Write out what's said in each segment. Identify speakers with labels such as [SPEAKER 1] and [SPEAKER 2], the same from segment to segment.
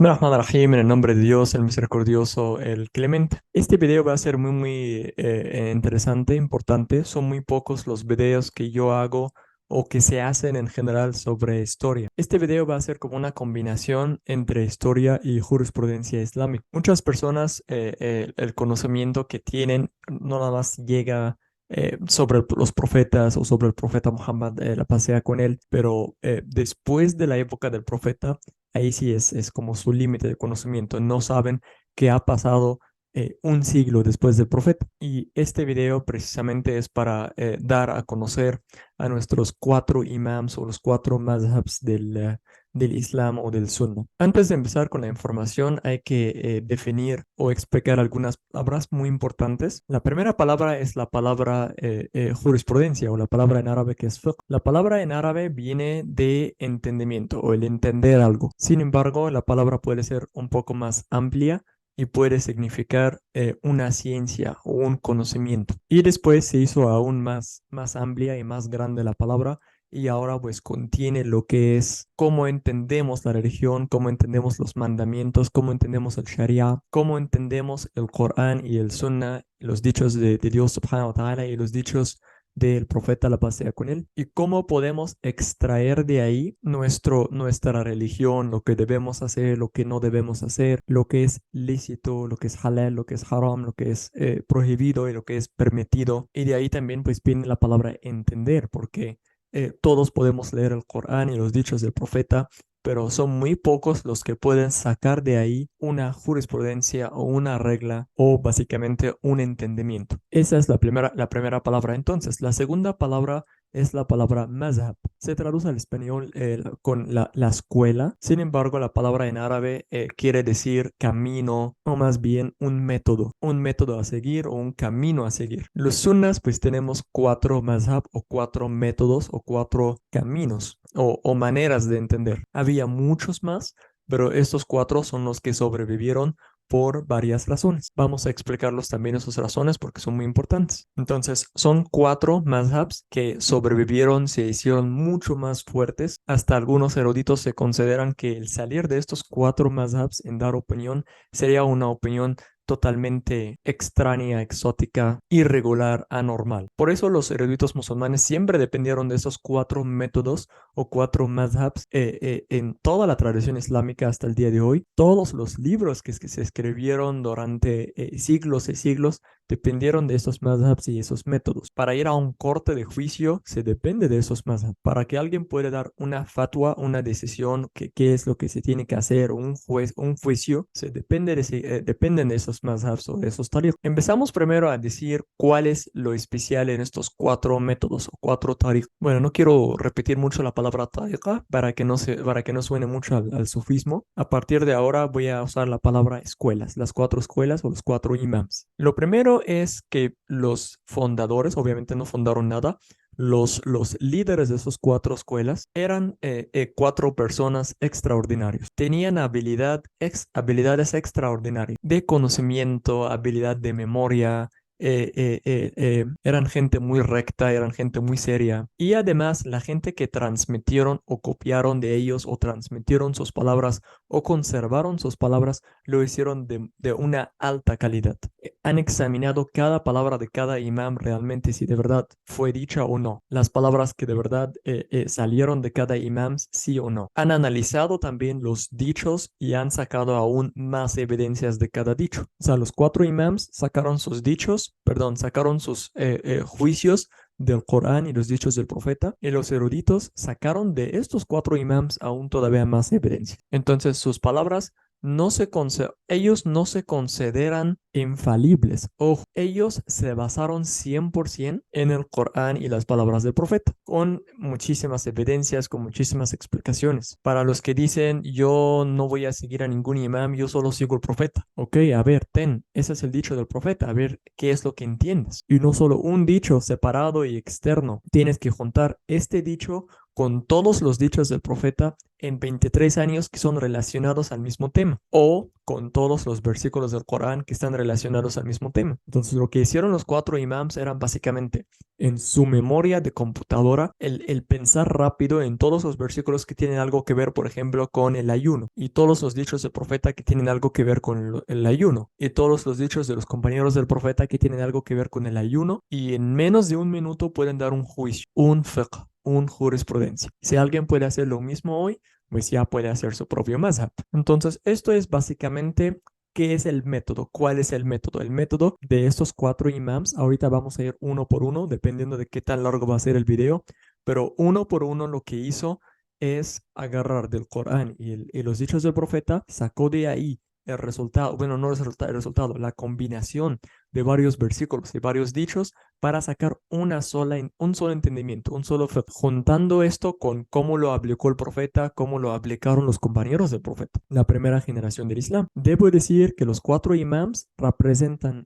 [SPEAKER 1] Bismillahirrahmanirrahim, en el nombre de Dios, el misericordioso, el clemente. Este video va a ser muy interesante, importante. Son muy pocos los videos que yo hago o que se hacen en general sobre historia. Este video va a ser como una combinación entre historia y jurisprudencia islámica. Muchas personas, el conocimiento que tienen no nada más llega sobre los profetas o sobre el profeta Muhammad, la pasea con él, pero después de la época del profeta, ahí sí es como su límite de conocimiento. No saben qué ha pasado un siglo después del profeta. Y este video precisamente es para dar a conocer a nuestros cuatro imams o los cuatro mazhabs del Islam o del Sunna. Antes de empezar con la información, hay que definir o explicar algunas palabras muy importantes. La primera palabra es la palabra jurisprudencia o la palabra en árabe que es fiqh. La palabra en árabe viene de entendimiento o el entender algo. Sin embargo, la palabra puede ser un poco más amplia y puede significar una ciencia o un conocimiento. Y después se hizo aún más amplia y más grande la palabra y ahora pues contiene lo que es cómo entendemos la religión, cómo entendemos los mandamientos, cómo entendemos el Sharia, cómo entendemos el Corán y el Sunnah, los dichos de Dios subhanahu wa ta'ala y los dichos del profeta, la paz sea con él, y cómo podemos extraer de ahí nuestra religión, lo que debemos hacer, lo que no debemos hacer, lo que es lícito, lo que es halal, lo que es haram, lo que es prohibido y lo que es permitido. Y de ahí también pues viene la palabra entender, porque todos podemos leer el Corán y los dichos del profeta, pero son muy pocos los que pueden sacar de ahí una jurisprudencia o una regla o básicamente un entendimiento. Esa es la primera palabra. Entonces, la segunda palabra es la palabra mazhab. Se traduce al español con la escuela. Sin embargo, la palabra en árabe quiere decir camino o más bien un método a seguir o un camino a seguir. Los sunnas, pues tenemos cuatro mazhab o cuatro métodos o cuatro caminos o maneras de entender. Había muchos más, pero estos cuatro son los que sobrevivieron por varias razones. Vamos a explicarlos también esas razones porque son muy importantes. Entonces, son cuatro mazhabs que sobrevivieron, se hicieron mucho más fuertes. Hasta algunos eruditos se consideran que el salir de estos cuatro mazhabs en dar opinión sería una opinión totalmente extraña, exótica, irregular, anormal. Por eso los eruditos musulmanes siempre dependieron de esos cuatro métodos o cuatro mazhabs en toda la tradición islámica hasta el día de hoy. Todos los libros que se escribieron durante siglos y siglos dependieron de esos mazhabs y esos métodos. Para ir a un corte de juicio se depende de esos mazhabs. Para que alguien pueda dar una fatwa, una decisión, que qué es lo que se tiene que hacer, un juicio, dependen de esos mazhabs o de esos tariq. Empezamos primero a decir cuál es lo especial en estos cuatro métodos o cuatro tariq. Bueno, no quiero repetir mucho la palabra tariqa para que no suene mucho al sufismo. A partir de ahora voy a usar la palabra escuelas, las cuatro escuelas o los cuatro imams. Lo primero es que los fundadores, obviamente no fundaron nada, los líderes de esas cuatro escuelas eran cuatro personas extraordinarias. Tenían habilidades extraordinarias de conocimiento, habilidad de memoria. Eran gente muy recta, eran gente muy seria. Y además la gente que transmitieron o copiaron de ellos o transmitieron sus palabras o conservaron sus palabras, lo hicieron de una alta calidad. Han examinado cada palabra de cada imam realmente si de verdad fue dicha o no. Las palabras que de verdad salieron de cada imam, sí o no. Han analizado también los dichos y han sacado aún más evidencias de cada dicho. O sea, los cuatro imams sacaron sus dichos, perdón, sacaron sus juicios del Corán y los dichos del profeta, y los eruditos sacaron de estos cuatro imams aún todavía más evidencia. Entonces, sus palabras ellos no se consideran infalibles. Ojo, ellos se basaron 100% en el Corán y las palabras del profeta, con muchísimas evidencias, con muchísimas explicaciones. Para los que dicen, yo no voy a seguir a ningún imam, yo solo sigo el profeta. Ok, a ver, ese es el dicho del profeta, a ver qué es lo que entiendes. Y no solo un dicho separado y externo, tienes que juntar este dicho con todos los dichos del profeta en 23 años que son relacionados al mismo tema, o con todos los versículos del Corán que están relacionados al mismo tema. Entonces, lo que hicieron los cuatro imams eran básicamente en su memoria de computadora el pensar rápido en todos los versículos que tienen algo que ver, por ejemplo, con el ayuno, y todos los dichos del profeta que tienen algo que ver con el ayuno, y todos los dichos de los compañeros del profeta que tienen algo que ver con el ayuno, y en menos de un minuto pueden dar un juicio, un fiqh, un jurisprudencia. Si alguien puede hacer lo mismo hoy, pues ya puede hacer su propio mazhab. Entonces, esto es básicamente qué es el método, cuál es el método. El método de estos cuatro imams, ahorita vamos a ir uno por uno, dependiendo de qué tan largo va a ser el video, pero uno por uno lo que hizo es agarrar del Corán y los dichos del profeta, sacó de ahí el resultado, bueno, no el resultado, la combinación de varios versículos y varios dichos para sacar un solo entendimiento, un solo fiqh, juntando esto con cómo lo aplicó el profeta, cómo lo aplicaron los compañeros del profeta, la primera generación del Islam. Debo decir que los cuatro imams representan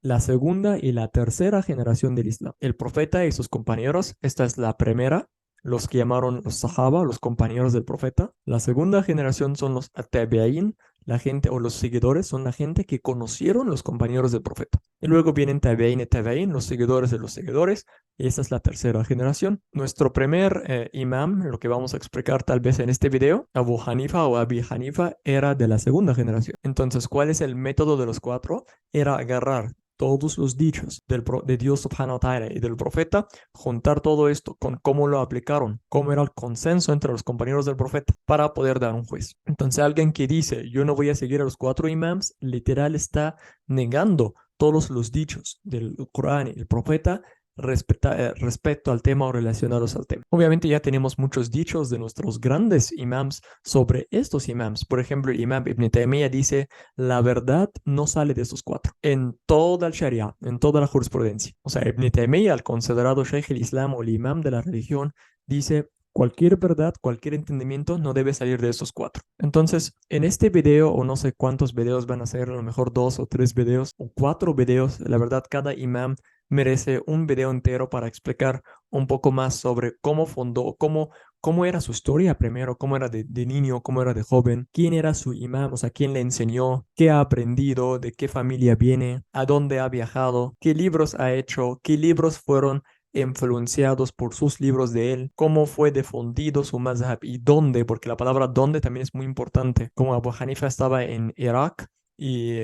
[SPEAKER 1] la segunda y la tercera generación del Islam. El profeta y sus compañeros, esta es la primera, los que llamaron los Sahaba, los compañeros del profeta. La segunda generación son los Tabi'in, la gente o los seguidores, son la gente que conocieron los compañeros del profeta. Y luego vienen Tabi'in y Tabi'in, los seguidores de los seguidores, y esa es la tercera generación. Nuestro primer imam, lo que vamos a explicar tal vez en este video, Abu Hanifa o Abi Hanifa, era de la segunda generación. Entonces, ¿cuál es el método de los cuatro? Era agarrar todos los dichos de Dios subhanahu wa ta'ala y del profeta, juntar todo esto con cómo lo aplicaron, cómo era el consenso entre los compañeros del profeta para poder dar un juicio. Entonces alguien que dice yo no voy a seguir a los cuatro imams, literal está negando todos los dichos del Corán y el profeta respecto al tema o relacionados al tema. Obviamente ya tenemos muchos dichos de nuestros grandes imams sobre estos imams. Por ejemplo, el imam Ibn Taymiyyah dice, la verdad no sale de estos cuatro, en toda el Sharia, en toda la jurisprudencia. O sea, Ibn Taymiyyah, el considerado Sheikh el Islam o el imam de la religión, dice, cualquier verdad, cualquier entendimiento no debe salir de estos cuatro. Entonces, en este video, o no sé cuántos videos van a ser, a lo mejor 2 o 3 videos, o 4 videos, la verdad, cada imam merece un video entero para explicar un poco más sobre cómo fundó, cómo era su historia primero, cómo era de niño, cómo era de joven, quién era su imam, o sea, quién le enseñó, qué ha aprendido, de qué familia viene, a dónde ha viajado, qué libros ha hecho, qué libros fueron influenciados por sus libros de él, cómo fue difundido su mazhab y dónde, porque la palabra dónde también es muy importante, como Abu Hanifa estaba en Irak y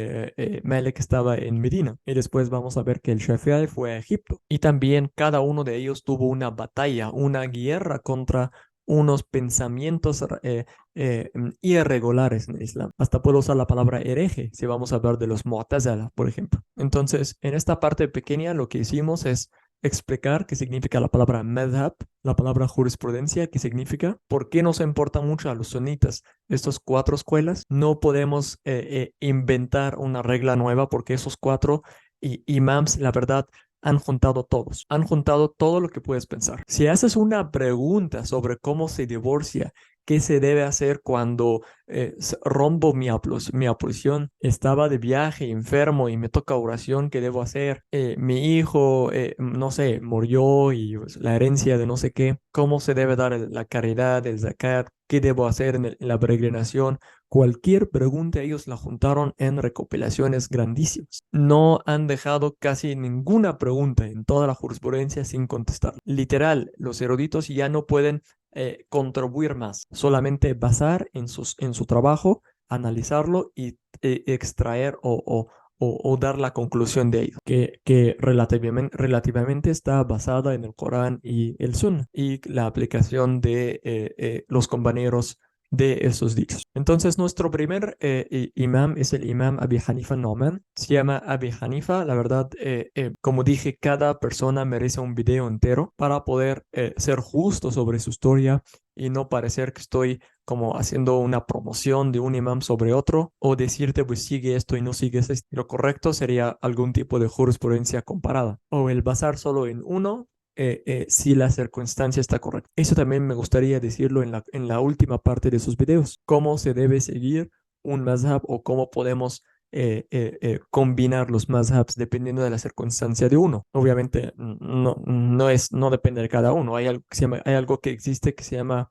[SPEAKER 1] Malik estaba en Medina. Y después vamos a ver que el Shafi'i fue a Egipto. Y también cada uno de ellos tuvo una batalla, una guerra contra unos pensamientos irregulares en el Islam. Hasta puedo usar la palabra hereje si vamos a hablar de los Mu'tazila, por ejemplo. Entonces, en esta parte pequeña lo que hicimos es explicar qué significa la palabra madhab, la palabra jurisprudencia, qué significa, por qué nos importa mucho a los sunitas estas cuatro escuelas. No podemos inventar una regla nueva porque esos cuatro imams, la verdad, han juntado todo lo que puedes pensar. Si haces una pregunta sobre cómo se divorcia, qué se debe hacer cuando rompo mi ablución, estaba de viaje, enfermo y me toca oración, ¿qué debo hacer? Mi hijo, no sé, murió y pues, la herencia de no sé qué, ¿cómo se debe dar la caridad, el zakat? ¿Qué debo hacer en la peregrinación? Cualquier pregunta ellos la juntaron en recopilaciones grandísimas. No han dejado casi ninguna pregunta en toda la jurisprudencia sin contestar. Literal, los eruditos ya no pueden contribuir más, solamente basar en su trabajo, analizarlo y extraer o dar la conclusión de ello, que relativamente está basada en el Corán y el Sunna y la aplicación de los compañeros de esos dichos. Entonces, nuestro primer imam es el imam Abi Hanifa Nu'man. Se llama Abi Hanifa. La verdad, como dije, cada persona merece un video entero para poder ser justo sobre su historia y no parecer que estoy como haciendo una promoción de un imam sobre otro o decirte pues sigue esto y no sigues esto. Lo correcto sería algún tipo de jurisprudencia comparada o el basar solo en uno si la circunstancia está correcta. Eso también me gustaría decirlo en la última parte de sus videos. Cómo se debe seguir un mazhab o cómo podemos combinar los mazhabs dependiendo de la circunstancia de uno. Obviamente no depende de cada uno. Hay algo que existe que se llama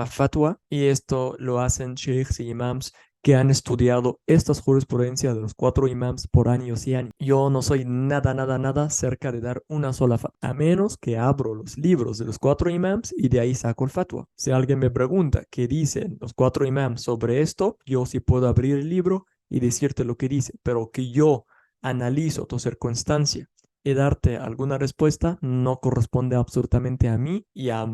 [SPEAKER 1] fatwa, y esto lo hacen sheikhs y imams que han estudiado estas jurisprudencias de los cuatro imams por años y años. Yo no soy nada cerca de dar una sola fatwa, a menos que abro los libros de los cuatro imams y de ahí saco el fatwa. Si alguien me pregunta qué dicen los cuatro imams sobre esto, yo sí puedo abrir el libro y decirte lo que dice, pero que yo analizo tu circunstancia y darte alguna respuesta no corresponde absolutamente a mí y a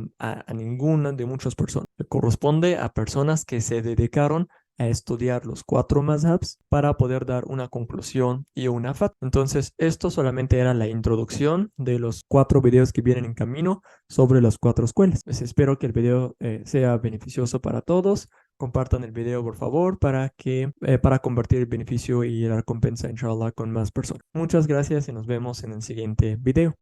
[SPEAKER 1] ninguna de muchas personas. Corresponde a personas que se dedicaron a estudiar los cuatro mazhabs para poder dar una conclusión y una fatwa. Entonces, esto solamente era la introducción de los cuatro videos que vienen en camino sobre las cuatro escuelas. Pues espero que el video sea beneficioso para todos. Compartan el video, por favor, para compartir el beneficio y la recompensa, inshallah, con más personas. Muchas gracias y nos vemos en el siguiente video.